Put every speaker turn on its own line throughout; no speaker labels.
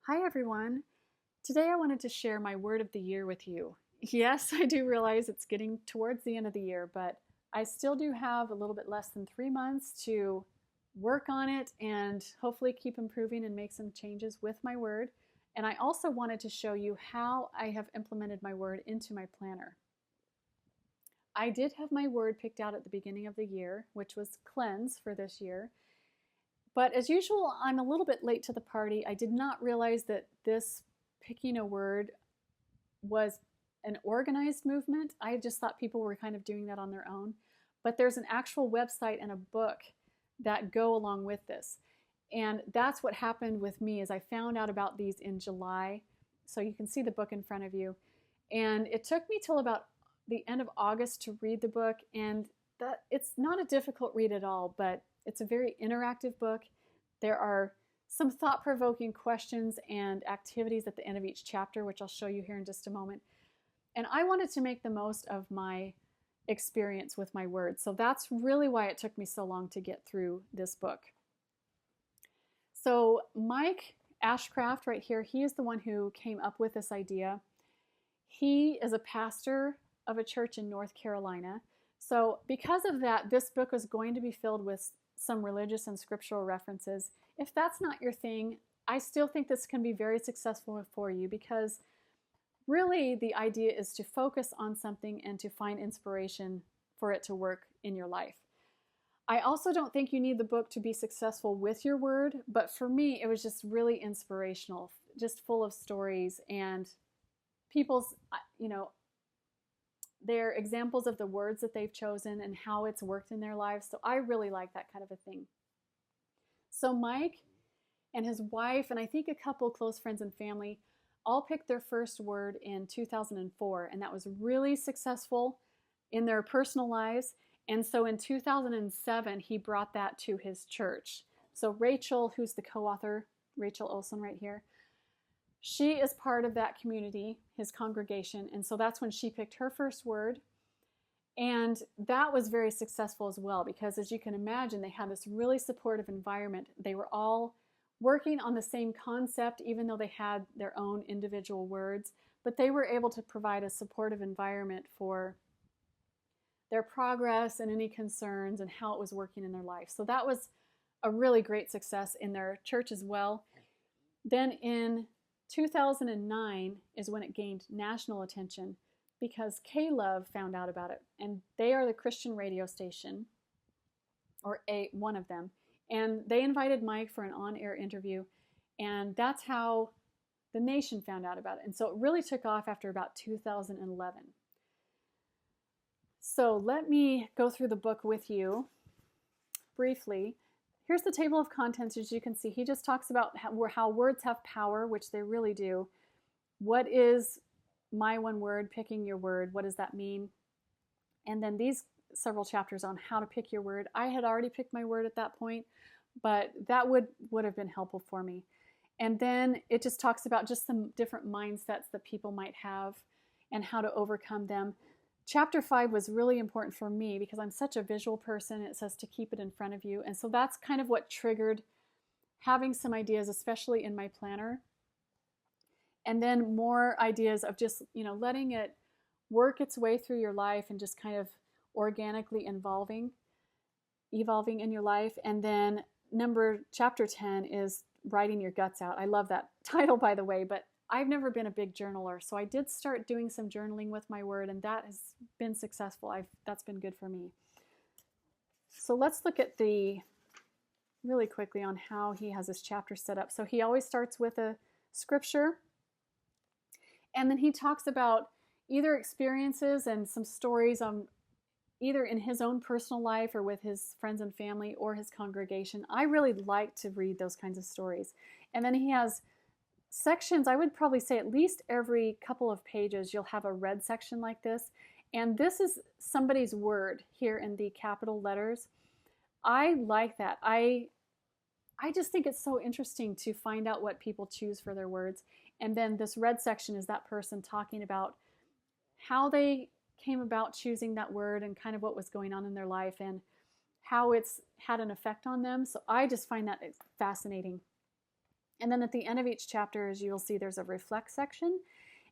Hi, everyone. Today I wanted to share my word of the year with you. Yes, I do realize it's getting towards the end of the year, but I still do have a little bit less than 3 months to work on it and hopefully keep improving and make some changes with my word. And I also wanted to show you how I have implemented my word into my planner. I did have my word picked out at the beginning of the year, which was cleanse for this year. But as usual, I'm a little bit late to the party. I did not realize that this picking a word was an organized movement. I just thought people were kind of doing that on their own. But there's an actual website and a book that go along with this. And that's what happened with me is I found out about these in July. So you can see the book in front of you. And it took me till about the end of August to read the book. And that it's not a difficult read at all, but it's a very interactive book. There are some thought-provoking questions and activities at the end of each chapter, which I'll show you here in just a moment. And I wanted to make the most of my experience with my words. So that's really why it took me so long to get through this book. So Mike Ashcraft right here, he is the one who came up with this idea. He is a pastor of a church in North Carolina. So because of that, this book is going to be filled with some religious and scriptural references. If that's not your thing, I still think this can be very successful for you because really the idea is to focus on something and to find inspiration for it to work in your life. I also don't think you need the book to be successful with your word, but for me, it was just really inspirational, just full of stories and people's, their examples of the words that they've chosen and how it's worked in their lives. So I really like that kind of a thing. So Mike and his wife, and I think a couple close friends and family, all picked their first word in 2004, and that was really successful in their personal lives. And so in 2007, he brought that to his church. So Rachel, who's the co-author, Rachel Olson right here, she is part of that community, his congregation, and so that's when she picked her first word. And that was very successful as well because, as you can imagine, they had this really supportive environment. They were all working on the same concept, even though they had their own individual words, but they were able to provide a supportive environment for their progress and any concerns and how it was working in their life. So that was a really great success in their church as well. Then in 2009 is when it gained national attention because K-Love found out about it. And they are the Christian radio station, or one of them. And they invited Mike for an on-air interview. And that's how the nation found out about it. And so it really took off after about 2011. So let me go through the book with you briefly. Here's the table of contents. As you can see, he just talks about how words have power, which they really do. What is my one word, picking your word? What does that mean? And then these several chapters on how to pick your word. I had already picked my word at that point, but that would have been helpful for me. And then it just talks about just some different mindsets that people might have and how to overcome them. Chapter 5 was really important for me because I'm such a visual person. It says to keep it in front of you. And so that's kind of what triggered having some ideas, especially in my planner. And then more ideas of just, letting it work its way through your life and just kind of organically evolving in your life. And then chapter 10 is writing your guts out. I love that title, by the way, but I've never been a big journaler, so I did start doing some journaling with my word, and that has been successful. That's been good for me. So let's look at really quickly on how he has this chapter set up. So he always starts with a scripture, and then he talks about either experiences and some stories on either in his own personal life or with his friends and family or his congregation. I really like to read those kinds of stories. And then he has sections. I would probably say at least every couple of pages you'll have a red section like this, and this is somebody's word here in the capital letters. I like that. I just think it's so interesting to find out what people choose for their words. And then this red section is that person talking about how they came about choosing that word and kind of what was going on in their life and how it's had an effect on them. So I just find that fascinating. And then at the end of each chapter, as you'll see, there's a reflect section.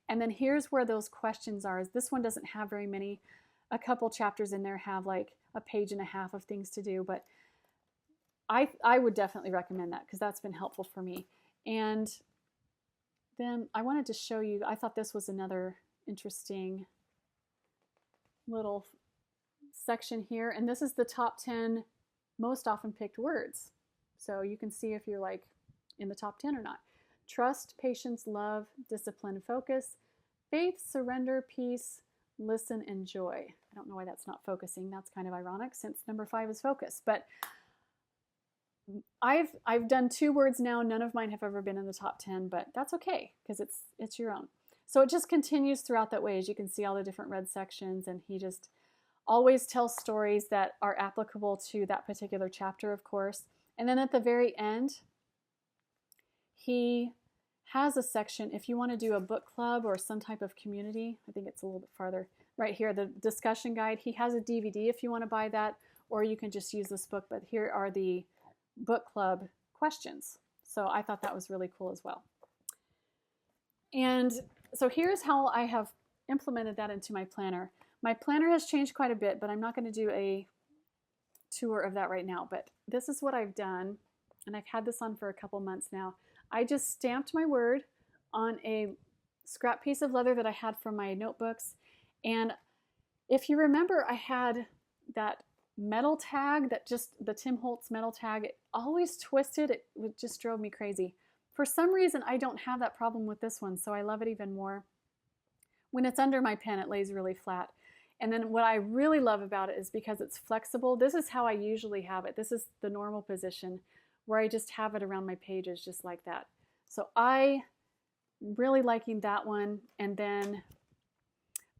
And then here's where those questions are. This one doesn't have very many. A couple chapters in there have like a page and a half of things to do, but I would definitely recommend that because that's been helpful for me. And then I wanted to show you, I thought this was another interesting little section here. And this is the top 10 most often picked words. So you can see if you're like in the top 10 or not. Trust, patience, love, discipline, focus, faith, surrender, peace, listen, and joy. I don't know why that's not focusing. That's kind of ironic since number 5 is focus. But I've done 2 words now. None of mine have ever been in the top 10, but that's okay because it's your own. So it just continues throughout that way. As you can see all the different red sections, and he just always tells stories that are applicable to that particular chapter, of course. And then at the very end, he has a section if you want to do a book club or some type of community. I think it's a little bit farther right here, the discussion guide. He has a DVD if you want to buy that, or you can just use this book. But here are the book club questions. So I thought that was really cool as well. And so here's how I have implemented that into my planner. My planner has changed quite a bit, but I'm not going to do a tour of that right now. But this is what I've done, and I've had this on for a couple months now. I just stamped my word on a scrap piece of leather that I had from my notebooks. And if you remember, I had that metal tag, that just the Tim Holtz metal tag. It always twisted. It just drove me crazy. For some reason, I don't have that problem with this one, so I love it even more. When it's under my pen, it lays really flat. And then what I really love about it is because it's flexible. This is how I usually have it. This is the normal position where I just have it around my pages just like that. So I really liking that one. And then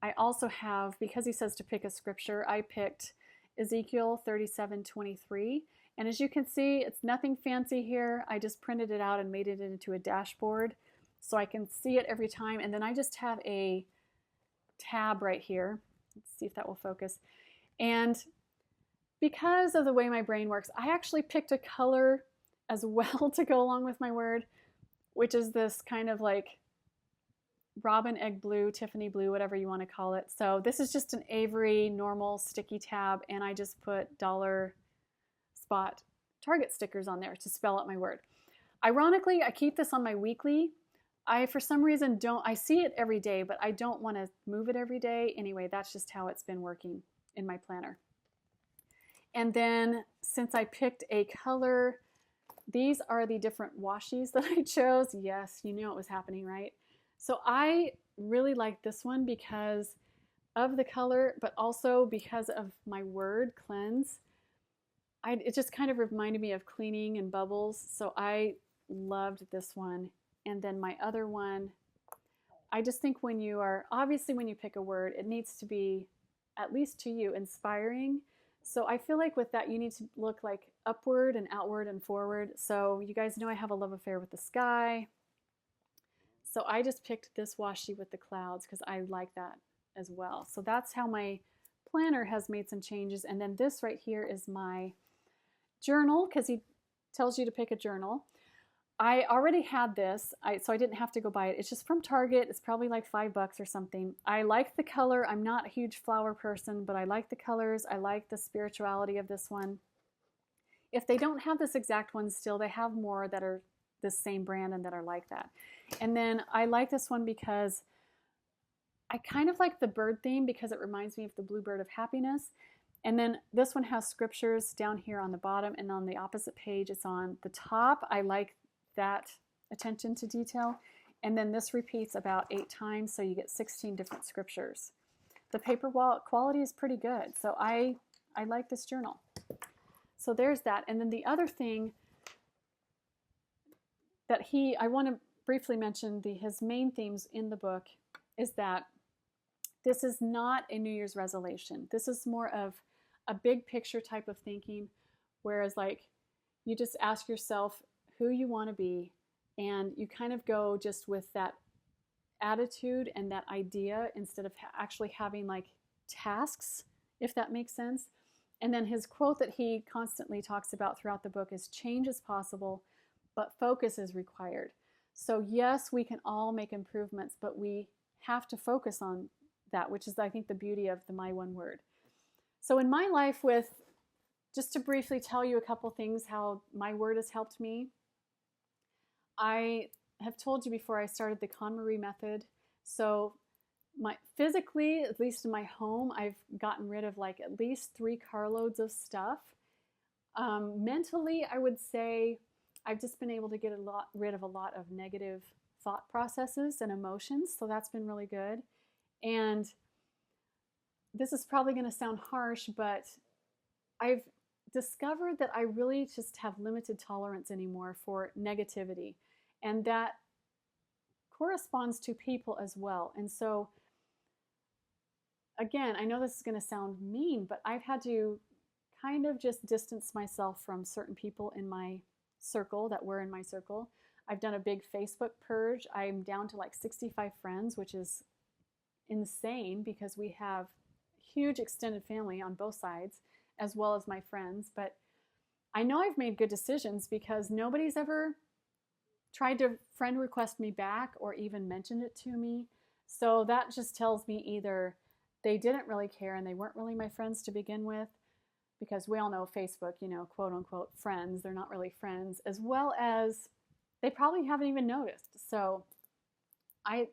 I also have, because he says to pick a scripture, I picked Ezekiel 37:23. And as you can see, it's nothing fancy here. I just printed it out and made it into a dashboard so I can see it every time. And then I just have a tab right here. Let's see if that will focus. And because of the way my brain works, I actually picked a color as well to go along with my word, which is this kind of like robin egg blue, Tiffany blue, whatever you want to call it. So this is just an Avery normal sticky tab, and I just put dollar spot Target stickers on there to spell out my word. Ironically, I keep this on my weekly. I, for some reason, I see it every day, but I don't want to move it every day. Anyway, that's just how it's been working in my planner. And then since I picked a color, these are the different washies that I chose. Yes, you knew it was happening, right? So I really like this one because of the color, but also because of my word, cleanse. It just kind of reminded me of cleaning and bubbles. So I loved this one. And then my other one, I just think when you pick a word, it needs to be, at least to you, inspiring. So I feel like with that, you need to look like upward and outward and forward. So you guys know I have a love affair with the sky. So I just picked this washi with the clouds because I like that as well. So that's how my planner has made some changes. And then this right here is my journal, because he tells you to pick a journal. I already had this, so I didn't have to go buy it. It's just from Target. It's probably like $5 or something. I like the color. I'm not a huge flower person, but I like the colors. I like the spirituality of this one. If they don't have this exact one still, they have more that are the same brand and that are like that. And then I like this one because I kind of like the bird theme because it reminds me of the bluebird of happiness. And then this one has scriptures down here on the bottom, and on the opposite page it's on the top. I like that attention to detail. And then this repeats about 8 times, so you get 16 different scriptures. The paper quality is pretty good, so I like this journal. So there's that. And then the other thing that I want to briefly mention, his main themes in the book is that this is not a New Year's resolution. This is more of a big picture type of thinking, whereas like you just ask yourself who you want to be, and you kind of go just with that attitude and that idea instead of actually having like tasks, if that makes sense. And then his quote that he constantly talks about throughout the book is, change is possible, but focus is required. So yes, we can all make improvements, but we have to focus on that, which is, I think, the beauty of the My One Word. So in my life, just to briefly tell you a couple things how my word has helped me. I have told you before I started the KonMari method. So physically, at least in my home, I've gotten rid of like at least 3 carloads of stuff. Mentally, I would say I've just been able to get rid of a lot of negative thought processes and emotions. So that's been really good. And this is probably going to sound harsh, but I've discovered that I really just have limited tolerance anymore for negativity. And that corresponds to people as well. And so, again, I know this is going to sound mean, but I've had to kind of just distance myself from certain people in my circle that were in my circle. I've done a big Facebook purge. I'm down to like 65 friends, which is insane because we have huge extended family on both sides, as well as my friends. But I know I've made good decisions because nobody's ever tried to friend request me back or even mentioned it to me. So that just tells me either they didn't really care and they weren't really my friends to begin with, because we all know Facebook, quote unquote friends, they're not really friends, as well as they probably haven't even noticed. So I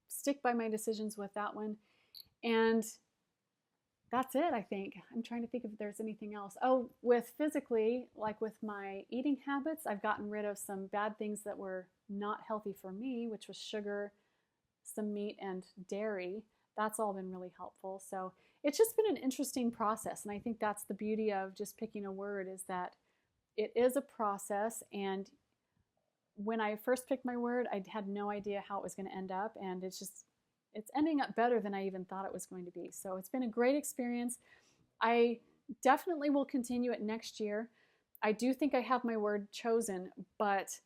stick by my decisions with that one. And that's it, I think. I'm trying to think if there's anything else. Oh, with physically, like with my eating habits, I've gotten rid of some bad things that were not healthy for me, which was sugar, some meat, and dairy. That's all been really helpful. So it's just been an interesting process. And I think that's the beauty of just picking a word, is that it is a process. And when I first picked my word, I had no idea how it was going to end up. And it's ending up better than I even thought it was going to be. So it's been a great experience. I definitely will continue it next year. I do think I have my word chosen, but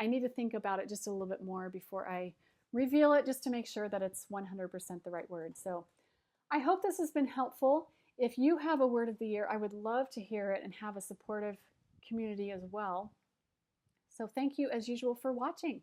I need to think about it just a little bit more before I reveal it, just to make sure that it's 100% the right word. So I hope this has been helpful. If you have a word of the year, I would love to hear it and have a supportive community as well. So thank you as usual for watching.